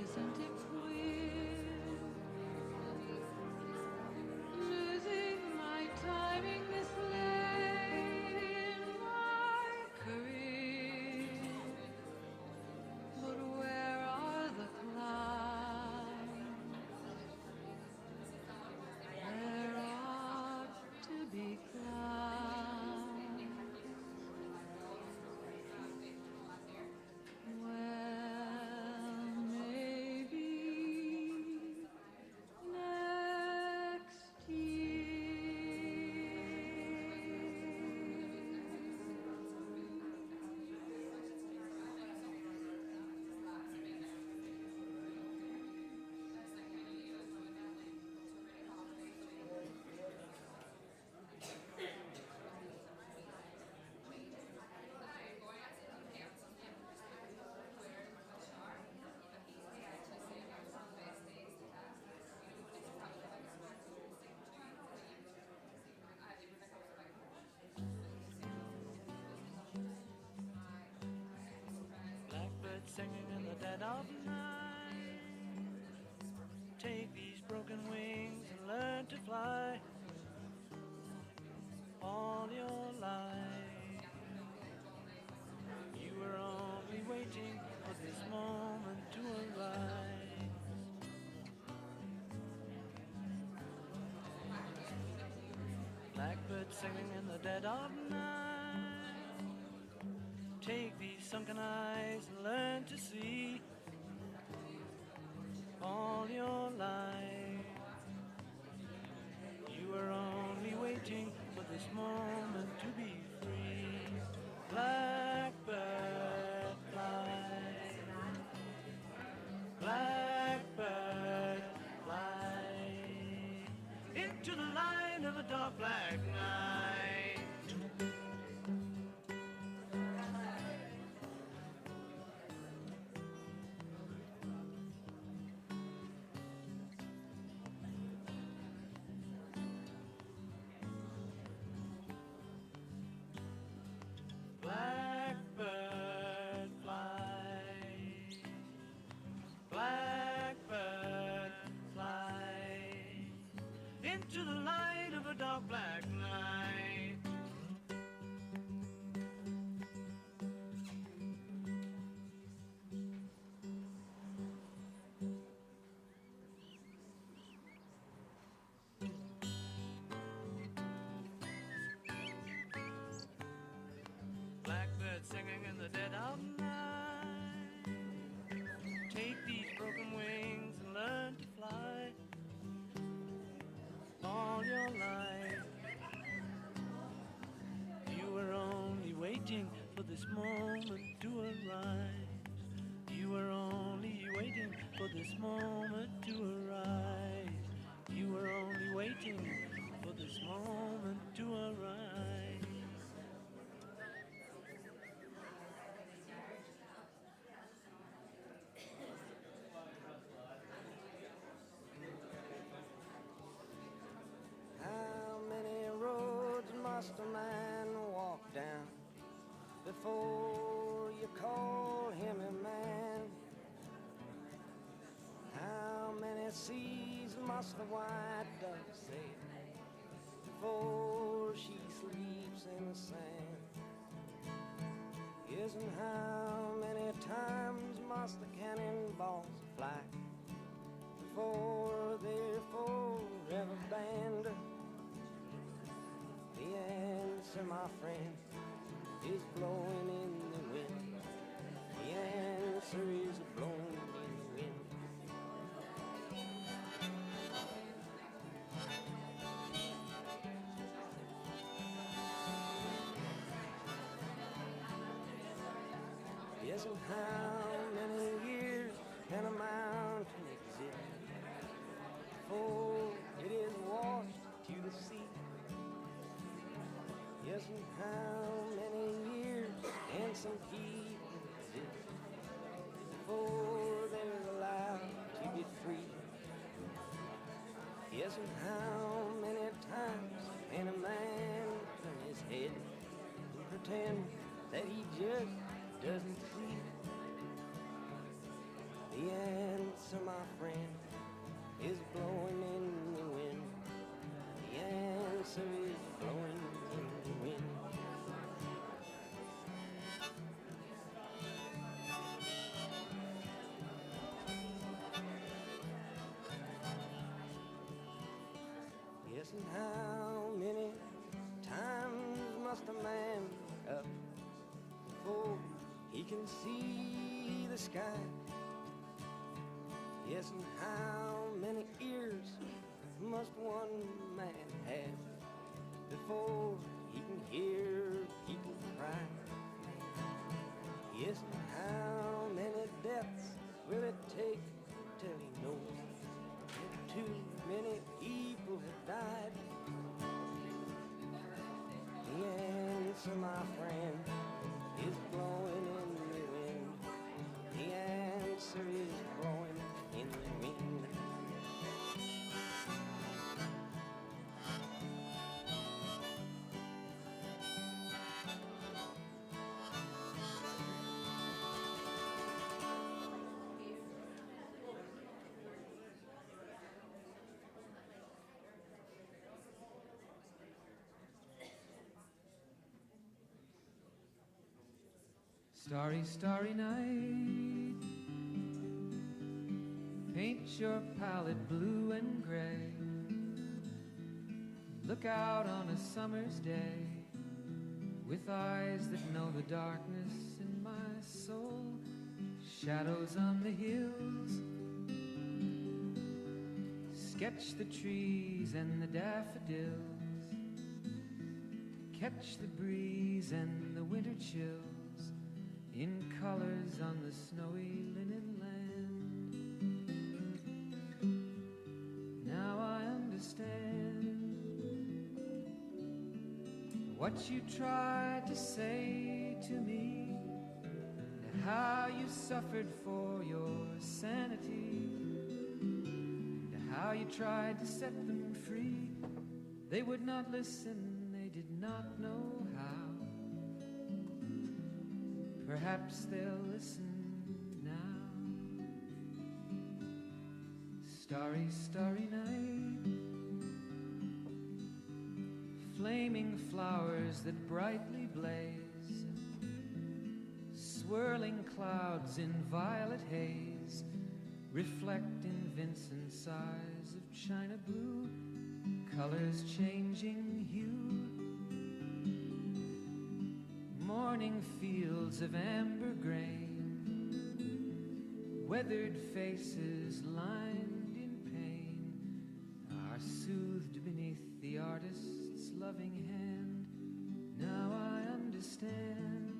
Isn't it queer? Losing my timing this late in my career. But where are the clouds? There ought to be clouds. Well, maybe next Blackbird singing in the dead of night. Take these broken wings and learn to fly all your life. You were only waiting for this moment to arise. Blackbird singing in the dead of night. Take these sunken eyes and learn to see all your life. You were only waiting for this moment to be free. Blackbird fly, blackbird fly into the light of a dark black night. Blackbird fly, blackbird fly into the light of a dark black night. Blackbird singing in the dead of night. Take these broken wings and learn to fly all your life. You were only waiting for this moment to arise. You were only waiting for this moment to arise. You were only waiting for this moment to arise. How many roads must a man walk down before you call him a man? How many seas must the white dove sail before she sleeps in the sand? Yes, and how many times must the cannonballs fly before they're forever banned? The answer, my friend, is blowing in the wind. The answer is blowing in the wind. Yes, and how many years can a mountain exist before it is washed to the sea? Yes, and how many years can some people exist before they're allowed to be free? Yes, and how many times can a man turn his head and pretend that he just doesn't see? The answer Yes, and how many times must a man look up before he can see the sky? Yes, and how many ears must one man have before he can hear people cry? Yes, and how many deaths will it take till he knows that too many people have died? The answer, my friend, is blowing in the wind. The answer is blowing in the wind. Starry, starry night, paint your palette blue and gray. Look out on a summer's day with eyes that know the darkness in my soul. Shadows on the hills, sketch the trees and the daffodils. Catch the breeze and the winter chills in colors on the snowy linen land. Now I understand what you tried to say to me, and how you suffered for your sanity, and how you tried to set them free. They would not listen, they did not know how. Perhaps they'll listen now. Starry, starry night, flaming flowers that brightly blaze, swirling clouds in violet haze, reflect in Vincent's eyes of china blue, colors changing hue. Morning fields of amber grain, weathered faces lined in pain, are soothed beneath the artist's loving hand. Now I understand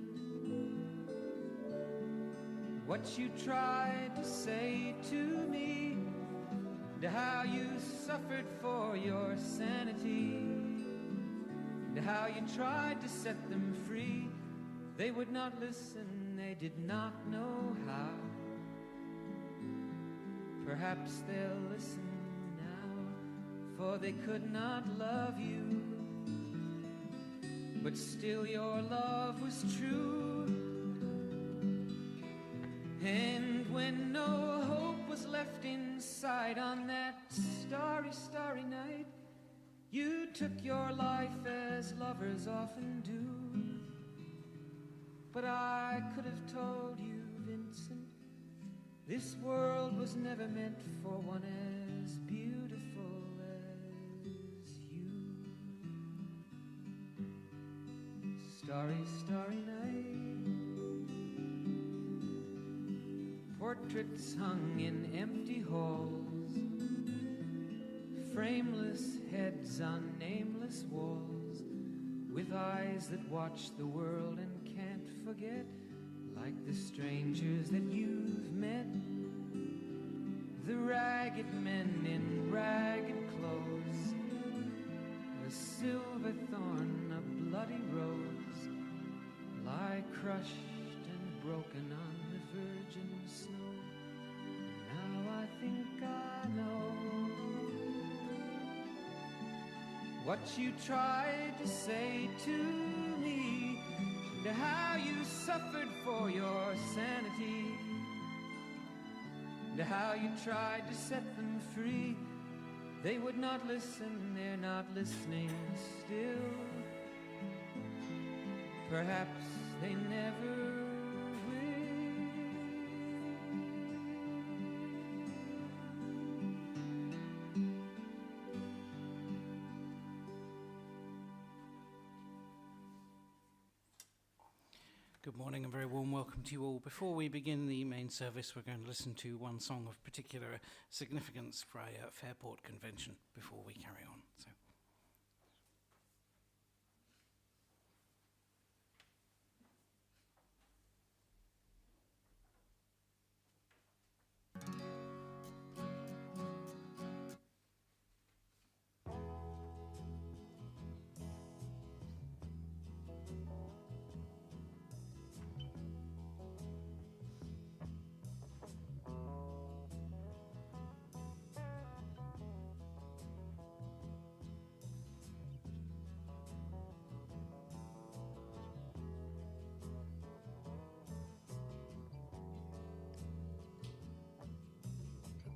what you tried to say to me, and how you suffered for your sanity, and how you tried to set them free. They would not listen, they did not know how. Perhaps they'll listen now, for they could not love you, but still your love was true. And when no hope was left inside on that starry, starry night, you took your life as lovers often do. But I could have told you, Vincent, this world was never meant for one as beautiful as you. Starry, starry night, portraits hung in empty halls, frameless heads on nameless walls, with eyes that watch the world and can't forget, like the strangers that you've met, the ragged men in ragged clothes, a silver thorn, a bloody rose, lie crushed and broken on the virgin snow. Now I think I know what you tried to say to me, and how you suffered for your sanity, and how you tried to set them free. They would not listen, they're not listening still. Perhaps they never will. Good morning and very warm welcome to you all. Before we begin the main service, we're going to listen to one song of particular significance for a Fairport convention before we carry on. So.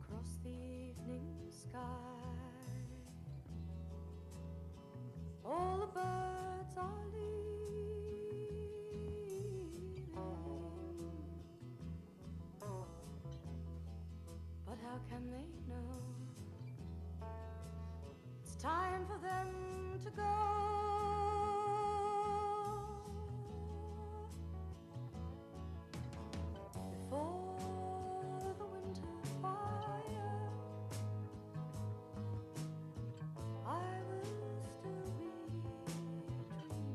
Across the evening sky, all the birds are leaving. But how can they know it's time for them to go? Before the winter fire, I will still be dreaming.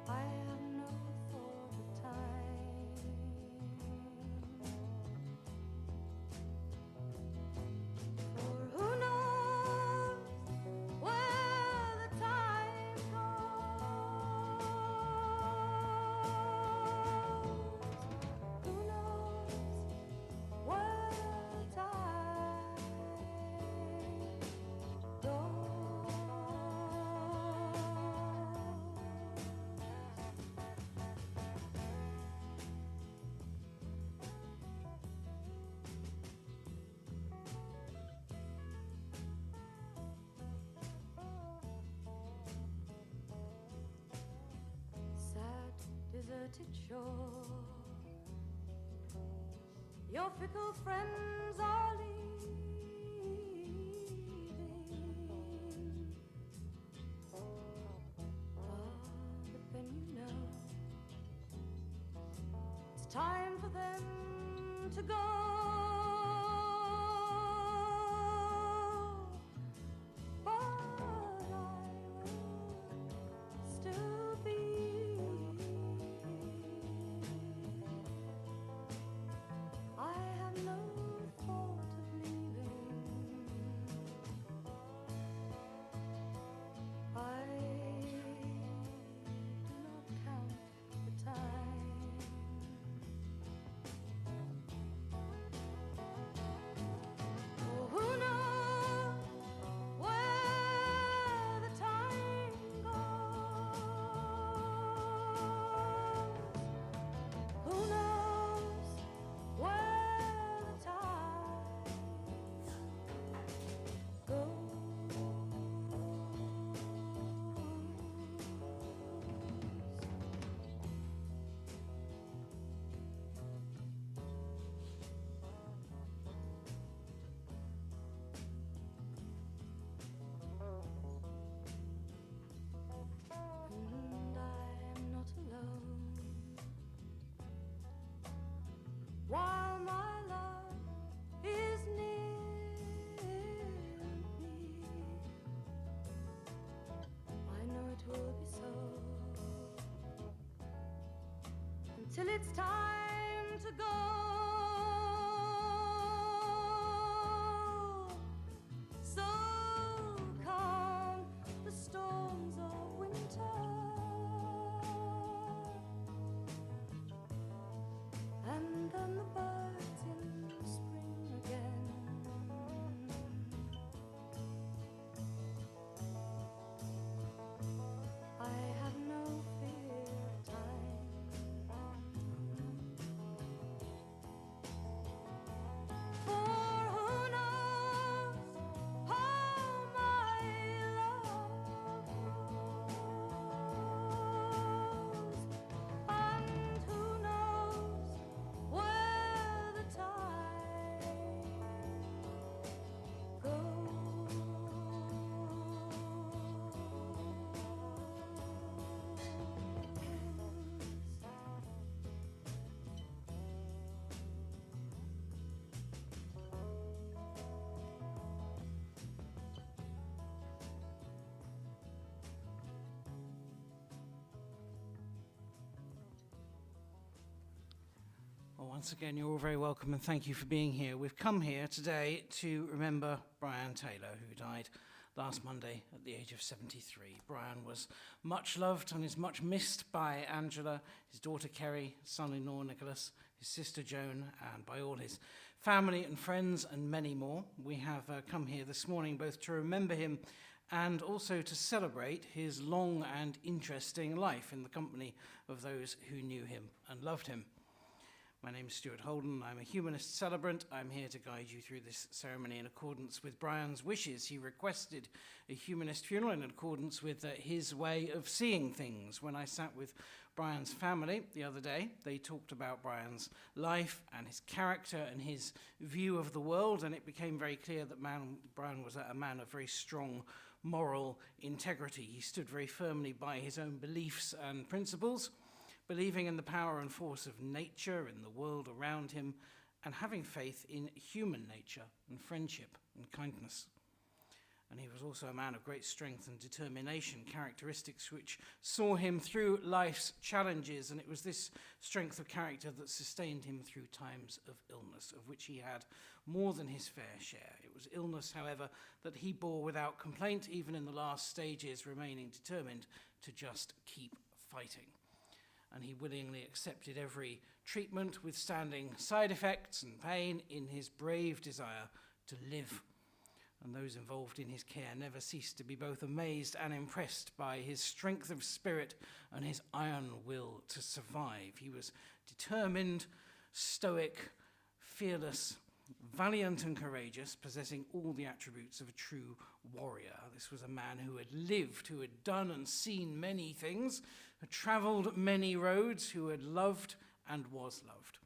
I have no thought of time, for who knows where the time goes? Who knows where the time goes? Sad, deserted shore, your fickle friends are leaving. But then you know it's time for them to go. But I will still be. I have no thought of leaving. I do not count the time. Oh, who knows where the time goes? Who knows where the time goes? And I'm not alone while my love is near me. I know it will be so until it's time to go. So calm the storms of winter, and then the birds in spring again. I have no fear of time. Well, once again, you're all very welcome and thank you for being here. We've come here today to remember Brian Taylor, who died last Monday at the age of 73. Brian was much loved and is much missed by Angela, his daughter Kerry, son-in-law Nicholas, his sister Joan, and by all his family and friends and many more. We have come here this morning both to remember him and also to celebrate his long and interesting life in the company of those who knew him and loved him. My name is Stuart Holden. I'm a humanist celebrant. I'm here to guide you through this ceremony in accordance with Brian's wishes. He requested a humanist funeral in accordance with his way of seeing things. When I sat with Brian's family the other day, they talked about Brian's life and his character and his view of the world, and it became very clear that Brian was a man of very strong moral integrity. He stood very firmly by his own beliefs and principles, believing in the power and force of nature and the world around him, and having faith in human nature and friendship and kindness. And he was also a man of great strength and determination, characteristics which saw him through life's challenges, and it was this strength of character that sustained him through times of illness, of which he had more than his fair share. It was illness, however, that he bore without complaint, even in the last stages, remaining determined to just keep fighting. And he willingly accepted every treatment, withstanding side effects and pain, in his brave desire to live. And those involved in his care never ceased to be both amazed and impressed by his strength of spirit and his iron will to survive. He was determined, stoic, fearless, valiant and courageous, possessing all the attributes of a true warrior. This was a man who had lived, who had done and seen many things, had travelled many roads, who had loved and was loved.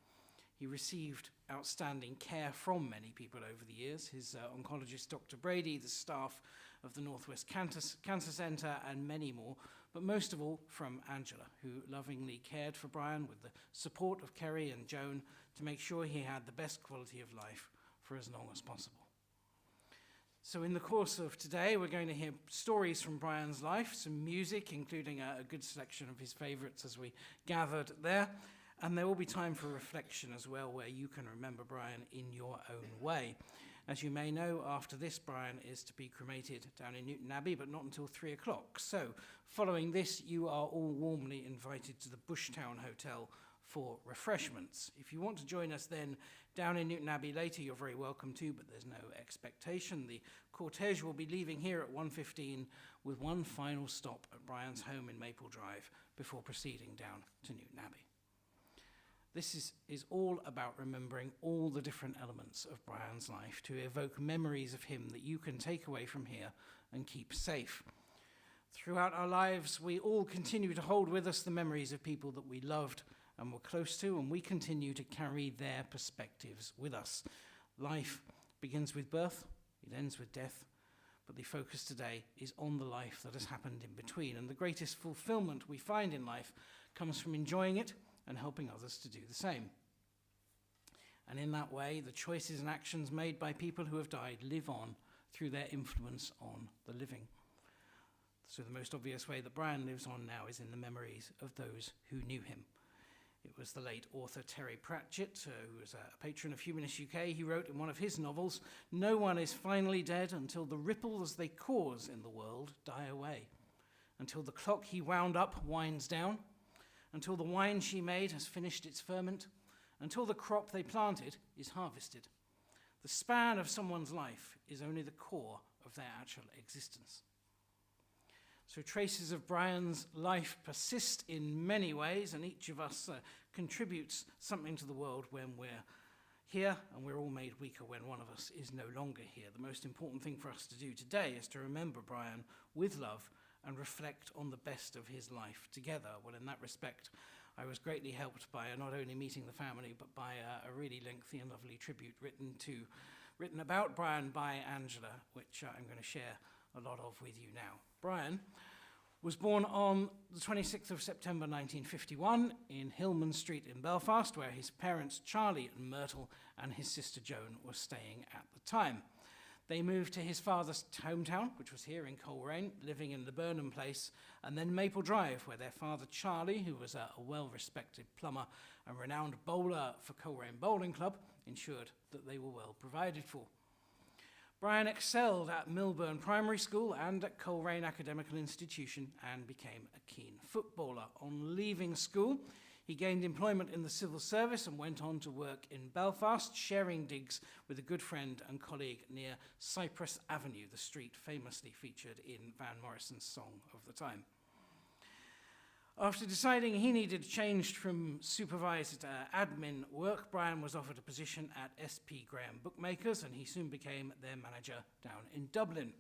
He received outstanding care from many people over the years. His oncologist, Dr. Brady, the staff of the Northwest Cancer Centre, and many more, but most of all from Angela, who lovingly cared for Brian with the support of Kerry and Joan to make sure he had the best quality of life for as long as possible. So in the course of today, we're going to hear stories from Brian's life, some music, including a good selection of his favourites as we gathered there. And there will be time for reflection as well, where you can remember Brian in your own way. As you may know, after this, Brian is to be cremated down in Newton Abbey, but not until 3 o'clock. So following this, you are all warmly invited to the Bushtown Hotel for refreshments. If you want to join us then down in Newton Abbey later, you're very welcome to, but there's no expectation. The cortege will be leaving here at 1:15 with one final stop at Brian's home in Maple Drive before proceeding down to Newton Abbey. This is all about remembering all the different elements of Brian's life to evoke memories of him that you can take away from here and keep safe. Throughout our lives, we all continue to hold with us the memories of people that we loved and were close to, and we continue to carry their perspectives with us. Life begins with birth, it ends with death, but the focus today is on the life that has happened in between, and the greatest fulfillment we find in life comes from enjoying it and helping others to do the same. And in that way, the choices and actions made by people who have died live on through their influence on the living. So the most obvious way that Brian lives on now is in the memories of those who knew him. It was the late author Terry Pratchett, who was a patron of Humanist UK. He wrote in one of his novels, "No one is finally dead until the ripples they cause in the world die away, until the clock he wound up winds down, until the wine she made has finished its ferment, until the crop they planted is harvested. The span of someone's life is only the core of their actual existence." So traces of Brian's life persist in many ways, and each of us contributes something to the world when we're here, and we're all made weaker when one of us is no longer here. The most important thing for us to do today is to remember Brian with love and reflect on the best of his life together. Well, in that respect, I was greatly helped by not only meeting the family, but by a really lengthy and lovely tribute written about Brian by Angela, which I'm going to share a lot of with you now. Brian was born on the 26th of September 1951 in Hillman Street in Belfast, where his parents Charlie and Myrtle and his sister Joan were staying at the time. They moved to his father's hometown, which was here in Coleraine, living in the Burnham Place, and then Maple Drive, where their father Charlie, who was a well-respected plumber and renowned bowler for Coleraine Bowling Club, ensured that they were well provided for. Brian excelled at Milburn Primary School and at Coleraine Academical Institution and became a keen footballer. On leaving school, he gained employment in the civil service and went on to work in Belfast, sharing digs with a good friend and colleague near Cypress Avenue, the street famously featured in Van Morrison's song of the time. After deciding he needed change from supervised admin work, Brian was offered a position at SP Graham Bookmakers, and he soon became their manager down in Dublin.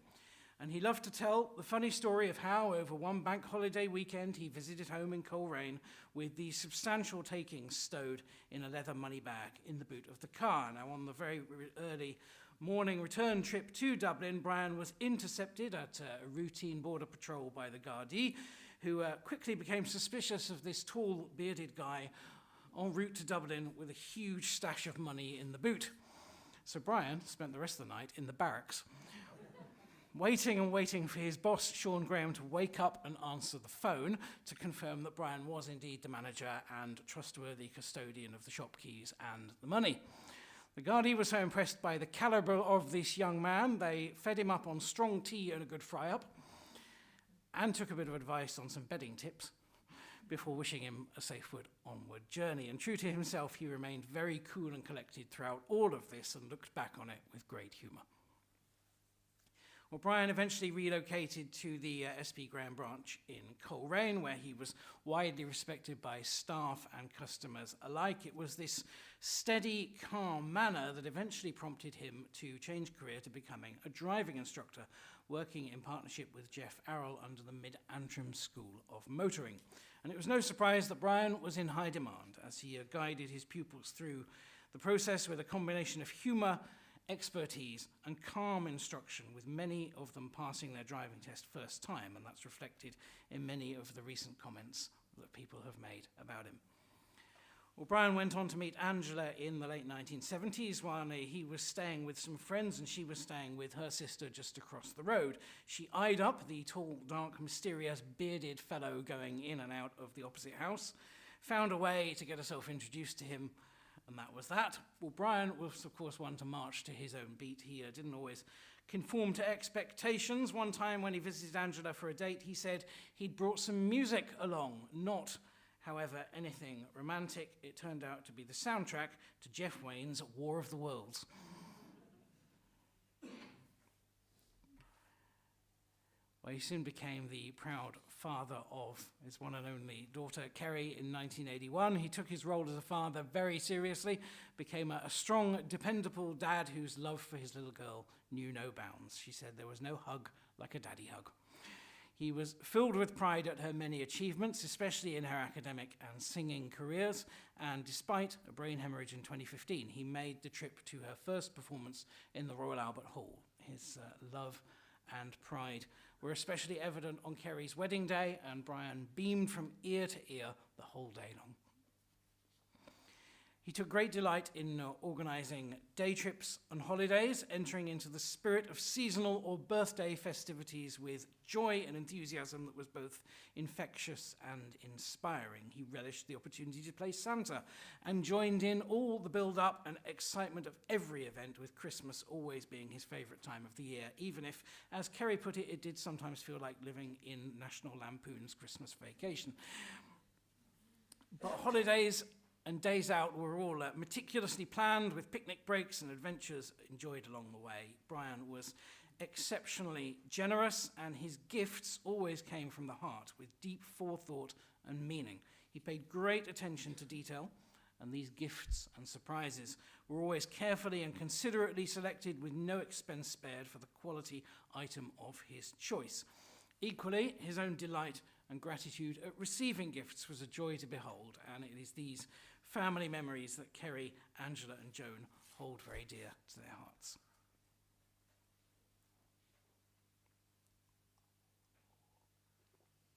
And he loved to tell the funny story of how, over one bank holiday weekend, he visited home in Coleraine with the substantial takings stowed in a leather money bag in the boot of the car. Now, on the very early morning return trip to Dublin, Brian was intercepted at a routine border patrol by the Gardaí, who quickly became suspicious of this tall, bearded guy en route to Dublin with a huge stash of money in the boot. So Brian spent the rest of the night in the barracks, waiting and waiting for his boss, Sean Graham, to wake up and answer the phone to confirm that Brian was indeed the manager and trustworthy custodian of the shop keys and the money. The Gardaí were so impressed by the calibre of this young man, they fed him up on strong tea and a good fry-up, and took a bit of advice on some bedding tips before wishing him a safe onward journey. And true to himself, he remained very cool and collected throughout all of this and looked back on it with great humour. Well, Brian eventually relocated to the SP Graham branch in Coleraine, where he was widely respected by staff and customers alike. It was this steady, calm manner that eventually prompted him to change career to becoming a driving instructor, working in partnership with Jeff Arrell under the Mid-Antrim School of Motoring. And it was no surprise that Brian was in high demand, as he guided his pupils through the process with a combination of humour, expertise and calm instruction, with many of them passing their driving test first time, and that's reflected in many of the recent comments that people have made about him. Well, Brian went on to meet Angela in the late 1970s while he was staying with some friends and she was staying with her sister just across the road. She eyed up the tall, dark, mysterious, bearded fellow going in and out of the opposite house, found a way to get herself introduced to him, and that was that. Well, Brian was, of course, one to march to his own beat. He didn't always conform to expectations. One time when he visited Angela for a date, he said he'd brought some music along, not, however, anything romantic. It turned out to be the soundtrack to Jeff Wayne's War of the Worlds. Well, he soon became the proud father of his one and only daughter, Kerry, in 1981. He took his role as a father very seriously, became a strong, dependable dad whose love for his little girl knew no bounds. She said there was no hug like a daddy hug. He was filled with pride at her many achievements, especially in her academic and singing careers, and despite a brain hemorrhage in 2015, he made the trip to her first performance in the Royal Albert Hall. His love and pride were especially evident on Kerry's wedding day, and Brian beamed from ear to ear the whole day long. He took great delight in organising day trips and holidays, entering into the spirit of seasonal or birthday festivities with joy and enthusiasm that was both infectious and inspiring. He relished the opportunity to play Santa and joined in all the build-up and excitement of every event, with Christmas always being his favourite time of the year, even if, as Kerry put it, it did sometimes feel like living in National Lampoon's Christmas Vacation. But holidays and days out were all meticulously planned, with picnic breaks and adventures enjoyed along the way. Brian was exceptionally generous, and his gifts always came from the heart, with deep forethought and meaning. He paid great attention to detail, and these gifts and surprises were always carefully and considerately selected, with no expense spared for the quality item of his choice. Equally, his own delight and gratitude at receiving gifts was a joy to behold, and it is these family memories that Kerry, Angela and Joan hold very dear to their hearts.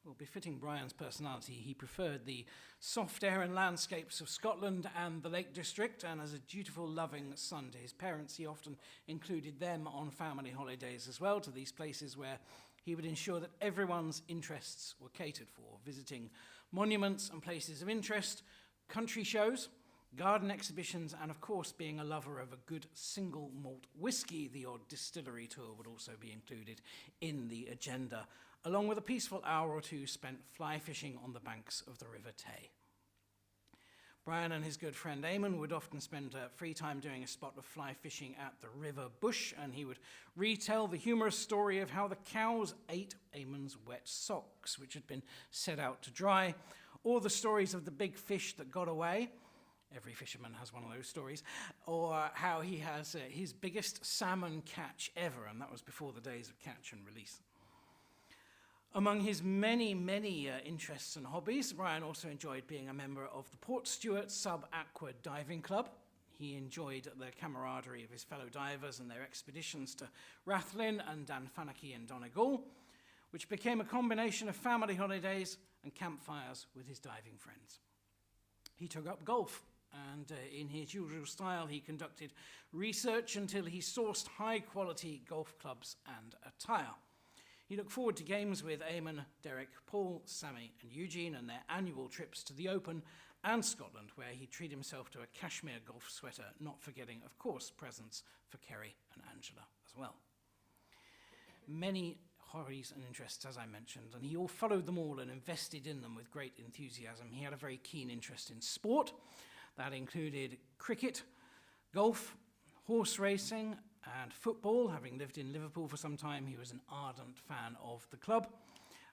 Well, befitting Brian's personality, he preferred the soft air and landscapes of Scotland and the Lake District, and as a dutiful, loving son to his parents, he often included them on family holidays as well, to these places where he would ensure that everyone's interests were catered for, visiting monuments and places of interest, country shows, garden exhibitions, and of course, being a lover of a good single malt whiskey, the odd distillery tour would also be included in the agenda, along with a peaceful hour or two spent fly fishing on the banks of the River Tay. Brian and his good friend Eamon would often spend free time doing a spot of fly fishing at the River Bush, and he would retell the humorous story of how the cows ate Eamon's wet socks, which had been set out to dry, or the stories of the big fish that got away. Every fisherman has one of those stories. Or how he has his biggest salmon catch ever, and that was before the days of catch and release. Among his many interests and hobbies, Brian also enjoyed being a member of the Portstewart Sub-Aqua Diving Club. He enjoyed the camaraderie of his fellow divers and their expeditions to Rathlin and Danfanachie and Donegal, which became a combination of family holidays and campfires with his diving friends. He took up golf, and in his usual style, he conducted research until he sourced high-quality golf clubs and attire. He looked forward to games with Eamon, Derek, Paul, Sammy and Eugene and their annual trips to the Open and Scotland, where he treated himself to a cashmere golf sweater, not forgetting, of course, presents for Kerry and Angela as well. Many hobbies and interests, as I mentioned, and he all followed them all and invested in them with great enthusiasm. He had a very keen interest in sport. That included cricket, golf, horse racing, and football. Having lived in Liverpool for some time, he was an ardent fan of the club.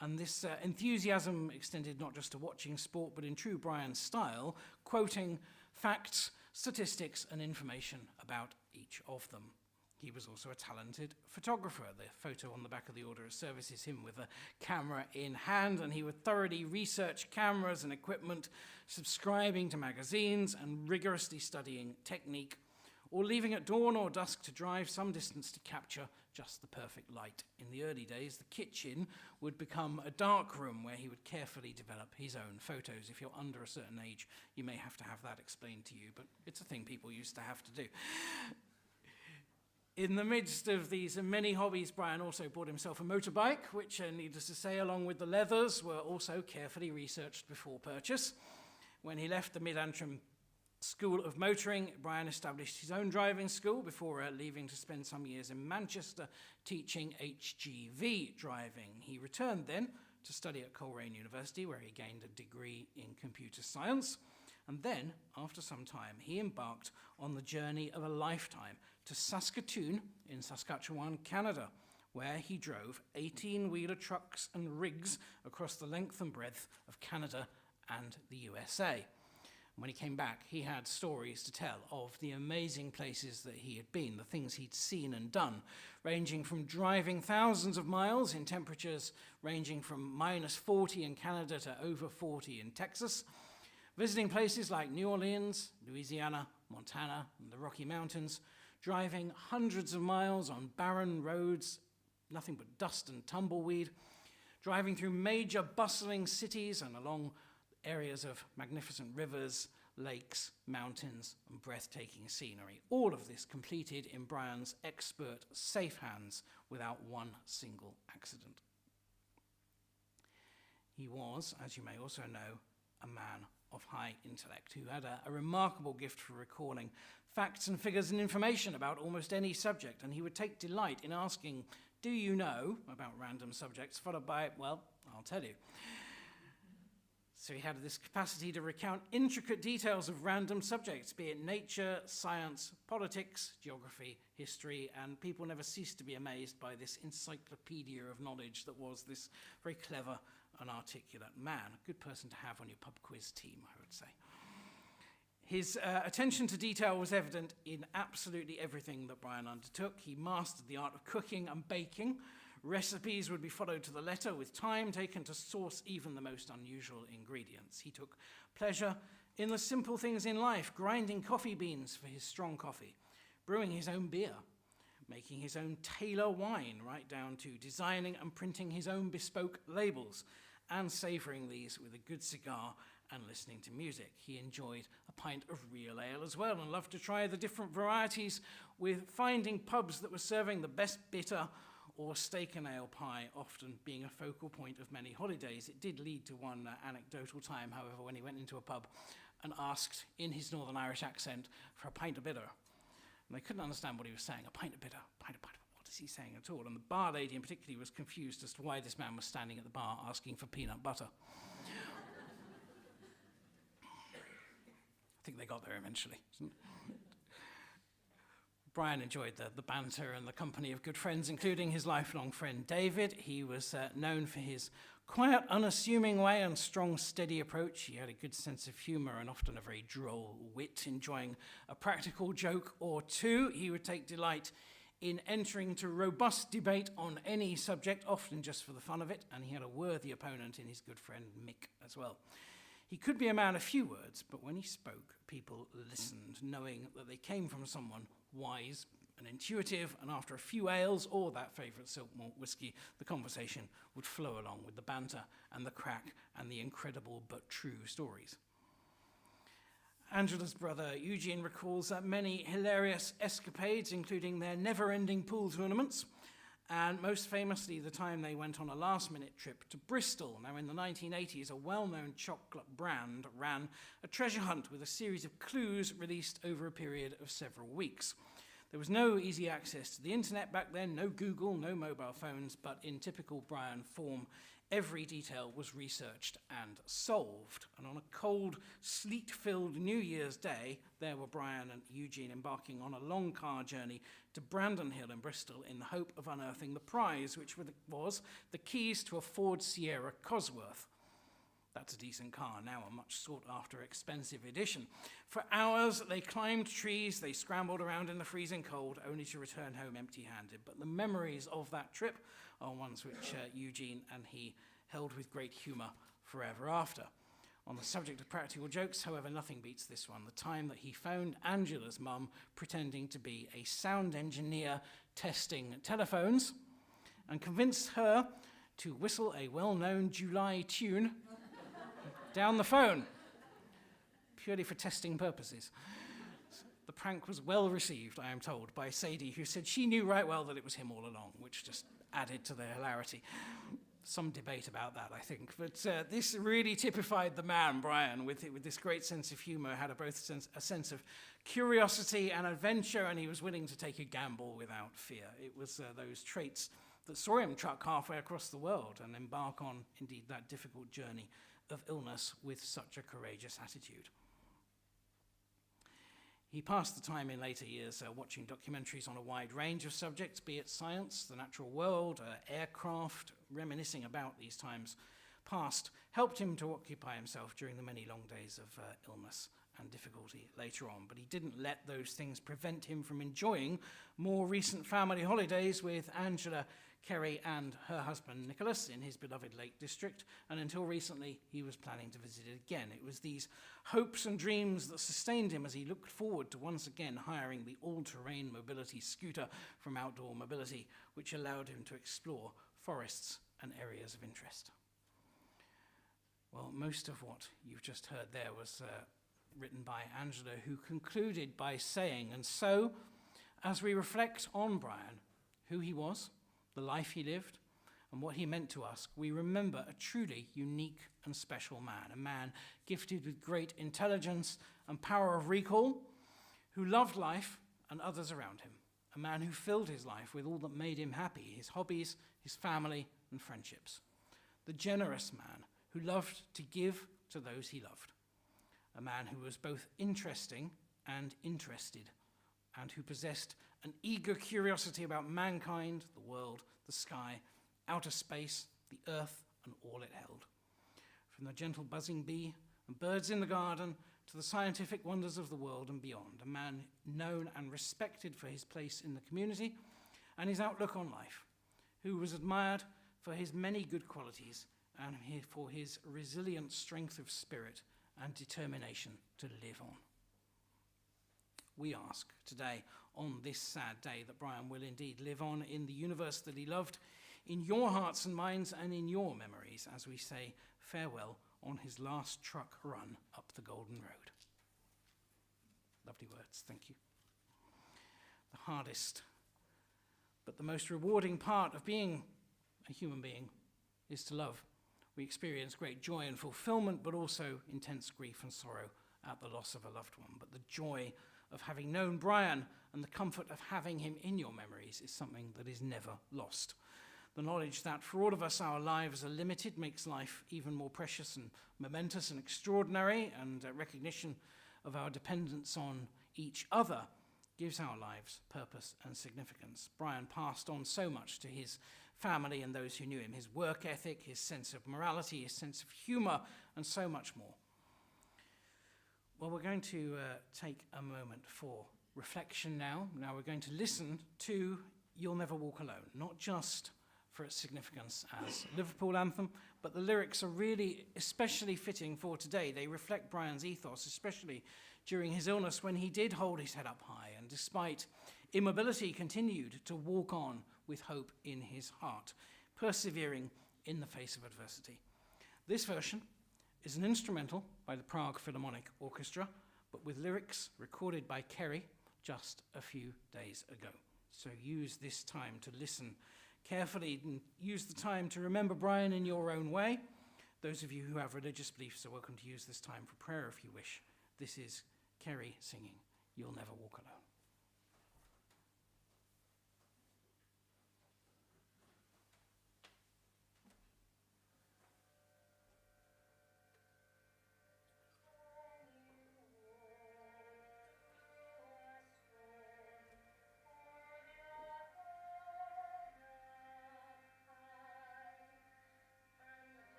And this enthusiasm extended not just to watching sport, but in true Brian style, quoting facts, statistics, and information about each of them. He was also a talented photographer. The photo on the back of the order of service is him with a camera in hand, and he would thoroughly research cameras and equipment, subscribing to magazines and rigorously studying technique, or leaving at dawn or dusk to drive some distance to capture just the perfect light. In the early days, the kitchen would become a dark room where he would carefully develop his own photos. If you're under a certain age, you may have to have that explained to you, but it's a thing people used to have to do. In the midst of these many hobbies, Brian also bought himself a motorbike, which, needless to say, along with the leathers, were also carefully researched before purchase. When he left the Mid-Antrim School of Motoring, Brian established his own driving school before leaving to spend some years in Manchester teaching HGV driving. He returned then to study at Coleraine University, where he gained a degree in computer science. And then, after some time, he embarked on the journey of a lifetime to Saskatoon in Saskatchewan, Canada, where he drove 18-wheeler trucks and rigs across the length and breadth of Canada and the USA. When he came back, he had stories to tell of the amazing places that he had been, the things he'd seen and done, ranging from driving thousands of miles in temperatures ranging from -40 in Canada to over 40 in Texas, visiting places like New Orleans, Louisiana, Montana, and the Rocky Mountains, driving hundreds of miles on barren roads, nothing but dust and tumbleweed, driving through major bustling cities and along areas of magnificent rivers, lakes, mountains, and breathtaking scenery. All of this completed in Brian's expert, safe hands without one single accident. He was, as you may also know, a man of high intellect who had a remarkable gift for recalling facts and figures and information about almost any subject, and he would take delight in asking, "Do you know?" about random subjects, followed by, "Well, I'll tell you." So he had this capacity to recount intricate details of random subjects, be it nature, science, politics, geography, history, and people never ceased to be amazed by this encyclopedia of knowledge that was this very clever and articulate man. A good person to have on your pub quiz team, I would say. His attention to detail was evident in absolutely everything that Brian undertook. He mastered the art of cooking and baking. Recipes would be followed to the letter, with time taken to source even the most unusual ingredients. He took pleasure in the simple things in life, grinding coffee beans for his strong coffee, brewing his own beer, making his own Taylor wine, right down to designing and printing his own bespoke labels, and savouring these with a good cigar and listening to music. He enjoyed a pint of real ale as well and loved to try the different varieties, with finding pubs that were serving the best bitter or steak and ale pie often being a focal point of many holidays. It did lead to one anecdotal time, however, when he went into a pub and asked, in his Northern Irish accent, for a pint of bitter. And they couldn't understand what he was saying. A pint of bitter, pint of bitter. What is he saying at all? And the bar lady in particular was confused as to why this man was standing at the bar asking for peanut butter. I think they got there eventually. Brian enjoyed the banter and the company of good friends, including his lifelong friend David. He was known for his quiet, unassuming way and strong, steady approach. He had a good sense of humour and often a very droll wit, enjoying a practical joke or two. He would take delight in entering into robust debate on any subject, often just for the fun of it, and he had a worthy opponent in his good friend Mick as well. He could be a man of few words, but when he spoke, people listened, knowing that they came from someone wise and intuitive, and after a few ales or that favourite silk malt whisky, the conversation would flow along with the banter and the crack and the incredible but true stories. Angela's brother Eugene recalls many hilarious escapades, including their never-ending pool tournaments, and most famously the time they went on a last-minute trip to Bristol. Now, in the 1980s, a well-known chocolate brand ran a treasure hunt with a series of clues released over a period of several weeks. There was no easy access to the internet back then, no Google, no mobile phones, but in typical Brian form, every detail was researched and solved. And on a cold, sleet-filled New Year's Day, there were Brian and Eugene embarking on a long car journey to Brandon Hill in Bristol in the hope of unearthing the prize, which was the keys to a Ford Sierra Cosworth. That's a decent car, now a much sought-after expensive edition. For hours, they climbed trees, they scrambled around in the freezing cold, only to return home empty-handed. But the memories of that trip are ones which Eugene and he held with great humour forever after. On the subject of practical jokes, however, nothing beats this one. The time that he phoned Angela's mum pretending to be a sound engineer testing telephones and convinced her to whistle a well-known July tune down the phone, purely for testing purposes. The prank was well received, I am told, by Sadie, who said she knew right well that it was him all along, which just added to the hilarity. Some debate about that, I think. But this really typified the man, Brian, with this great sense of humour, had a sense of curiosity and adventure, and he was willing to take a gamble without fear. It was those traits that saw him truck halfway across the world and embark on, indeed, that difficult journey of illness with such a courageous attitude. He passed the time in later years watching documentaries on a wide range of subjects, be it science, the natural world, aircraft. Reminiscing about these times past helped him to occupy himself during the many long days of illness and difficulty later on. But he didn't let those things prevent him from enjoying more recent family holidays with Angela, Kerry and her husband Nicholas in his beloved Lake District, and until recently he was planning to visit it again. It was these hopes and dreams that sustained him as he looked forward to once again hiring the all-terrain mobility scooter from Outdoor Mobility, which allowed him to explore forests and areas of interest. Well, most of what you've just heard there was written by Angela, who concluded by saying, and so, as we reflect on Brian, who he was, the life he lived, and what he meant to us, we remember a truly unique and special man, a man gifted with great intelligence and power of recall, who loved life and others around him, a man who filled his life with all that made him happy, his hobbies, his family, and friendships. The generous man who loved to give to those he loved, a man who was both interesting and interested, and who possessed an eager curiosity about mankind, the world, the sky, outer space, the earth, and all it held. From the gentle buzzing bee and birds in the garden to the scientific wonders of the world and beyond, a man known and respected for his place in the community and his outlook on life, who was admired for his many good qualities and for his resilient strength of spirit and determination to live on. We ask today, on this sad day, that Brian will indeed live on in the universe that he loved, in your hearts and minds and in your memories as we say farewell on his last truck run up the Golden Road. Lovely words, thank you. The hardest, but the most rewarding part of being a human being is to love. We experience great joy and fulfillment, but also intense grief and sorrow at the loss of a loved one. But the joy of having known Brian and the comfort of having him in your memories is something that is never lost. The knowledge that for all of us our lives are limited makes life even more precious and momentous and extraordinary, and recognition of our dependence on each other gives our lives purpose and significance. Brian passed on so much to his family and those who knew him, his work ethic, his sense of morality, his sense of humour, and so much more. Well, we're going to take a moment for reflection now. Now we're going to listen to You'll Never Walk Alone, not just for its significance as a Liverpool anthem, but the lyrics are really especially fitting for today. They reflect Brian's ethos, especially during his illness when he did hold his head up high and despite immobility continued to walk on with hope in his heart, persevering in the face of adversity. This version is an instrumental by the Prague Philharmonic Orchestra, but with lyrics recorded by Kerry just a few days ago. So use this time to listen carefully and use the time to remember Brian in your own way. Those of you who have religious beliefs are welcome to use this time for prayer if you wish. This is Kerry singing You'll Never Walk Alone.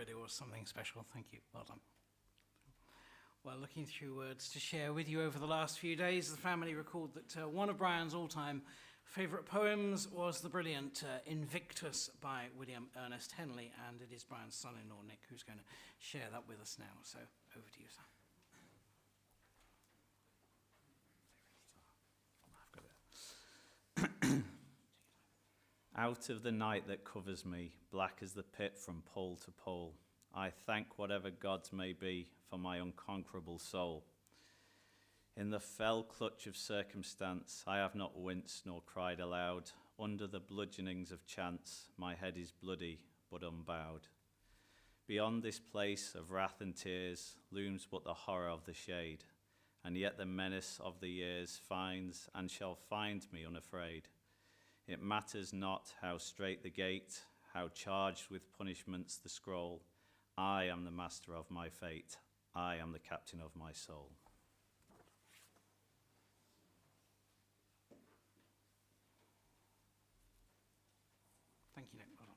really was something special. Thank you. Well done. Well, looking through words to share with you over the last few days, the family recalled that one of Brian's all-time favourite poems was the brilliant Invictus by William Ernest Henley, and it is Brian's son-in-law, Nick, who's going to share that with us now. So, over to you, sir. Out of the night that covers me, black as the pit from pole to pole, I thank whatever gods may be for my unconquerable soul. In the fell clutch of circumstance, I have not winced nor cried aloud. Under the bludgeonings of chance, my head is bloody but unbowed. Beyond this place of wrath and tears looms but the horror of the shade, and yet the menace of the years finds and shall find me unafraid. It matters not how strait the gate, how charged with punishments the scroll. I am the master of my fate. I am the captain of my soul. Thank you, Nick. Well done.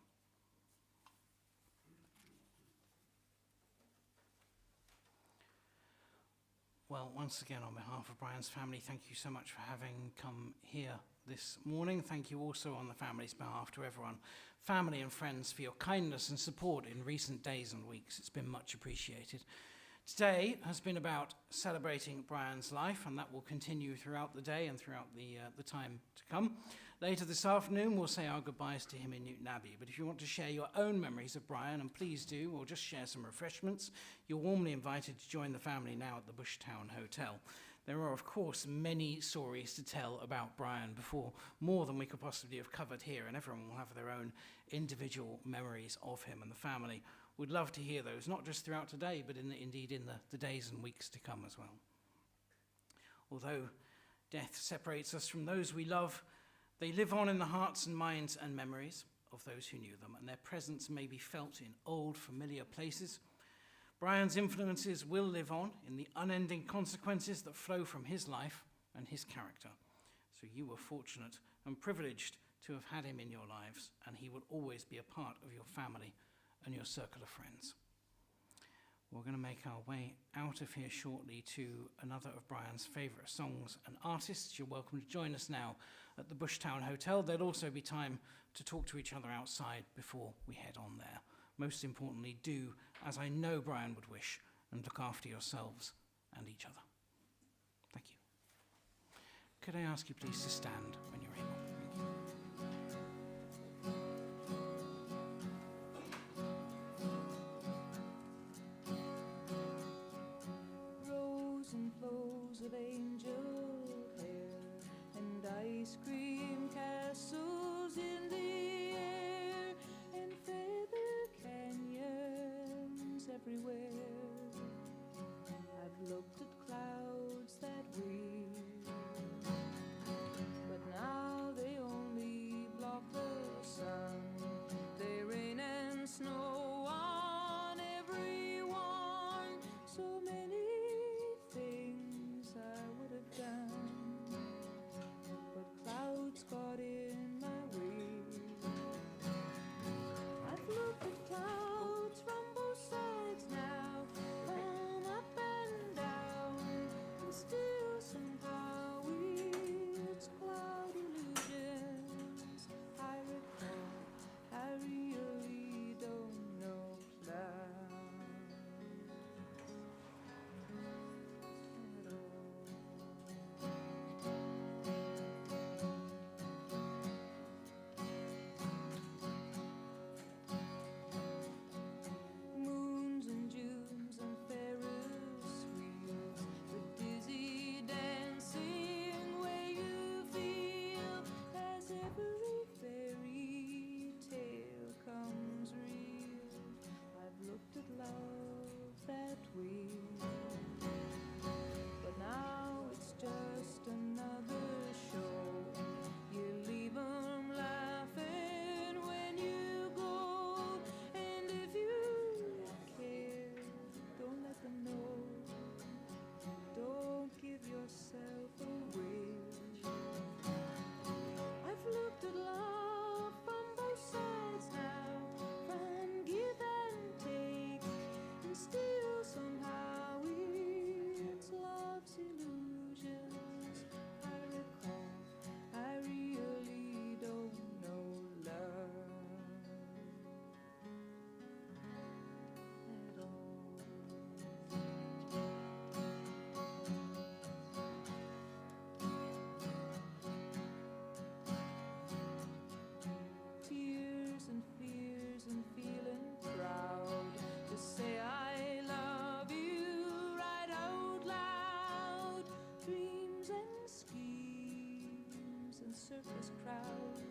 Well, once again, on behalf of Brian's family, thank you so much for having come here this morning. Thank you also on the family's behalf to everyone, family and friends, for your kindness and support in recent days and weeks. It's been much appreciated. Today has been about celebrating Brian's life, and that will continue throughout the day and throughout the time to come. Later this afternoon, we'll say our goodbyes to him in Newton Abbey. But if you want to share your own memories of Brian, and please do, or just share some refreshments, you're warmly invited to join the family now at the Bushtown Hotel. There are, of course, many stories to tell about Brian before, more than we could possibly have covered here, and everyone will have their own individual memories of him, and the family would love to hear those, not just throughout today, but indeed in the days and weeks to come as well. Although death separates us from those we love, they live on in the hearts and minds and memories of those who knew them, and their presence may be felt in old, familiar places. Brian's influences will live on in the unending consequences that flow from his life and his character. So you were fortunate and privileged to have had him in your lives, and he will always be a part of your family and your circle of friends. We're going to make our way out of here shortly to another of Brian's favourite songs and artists. You're welcome to join us now at the Bushtown Hotel. There'll also be time to talk to each other outside before we head on there. Most importantly, do, as I know Brian would wish, and look after yourselves and each other. Thank you. Could I ask you please to stand when you're able? Thank you. Rows and flows of angel hair and ice cream castles in the air and feather canyons everywhere. I've looked at clouds that way, but now they only block the sun. They rain and snow on everyone. So many things I would have done, but clouds got in my way. I've looked at clouds from both sides now, circus crowd.